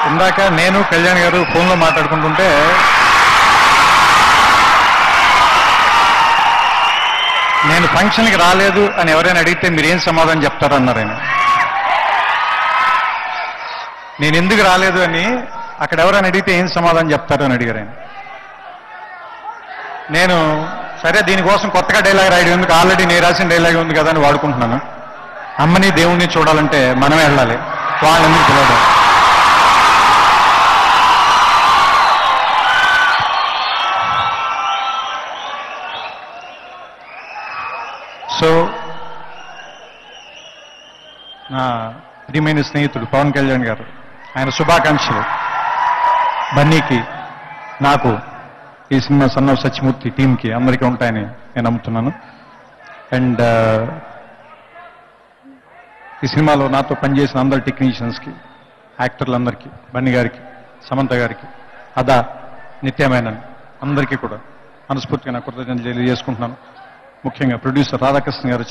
ఇందాక నేను కళ్యాణ్ గారు ఫోన్లో మాట్లాడుకుంటుంటే నేను ఫంక్షన్కి రాలేదు అని ఎవరైనా అడిగితే మీరేం సమాధానం చెప్తారన్నారు ఆయన. నేను ఎందుకు రాలేదు అని అక్కడ ఎవరైనా అడిగితే ఏం సమాధానం చెప్తారు అని అడిగారు ఆయన. నేను సరే దీనికోసం కొత్తగా డైలాగ్ రాయడం ఎందుకు, ఆల్రెడీ నేను రాసిన డైలాగ్ ఉంది కదా అని వాడుకుంటున్నాను. అమ్మని దేవుణ్ణి చూడాలంటే మనమే వెళ్ళాలి, వాళ్ళని పిలవడం. సో నా ప్రియమైన స్నేహితుడు పవన్ కళ్యాణ్ గారు, ఆయన శుభాకాంక్షలు. బన్నీకి, నాకు, ఈ సినిమా సన్ ఆఫ్ సత్యమూర్తి టీంకి అందరికీ ఉంటాయని నేను నమ్ముతున్నాను. అండ్ ఈ సినిమాలో నాతో పనిచేసిన అందరి టెక్నీషియన్స్కి, యాక్టర్లందరికీ, బన్నీ గారికి, సమంత గారికి, అదా, నిత్యమేనన్ అందరికీ కూడా మనస్ఫూర్తిగా నా కృతజ్ఞతలు తెలియజేసుకుంటున్నాను. ముఖ్యంగా ప్రొడ్యూసర్ రాధాకృష్ణ గారు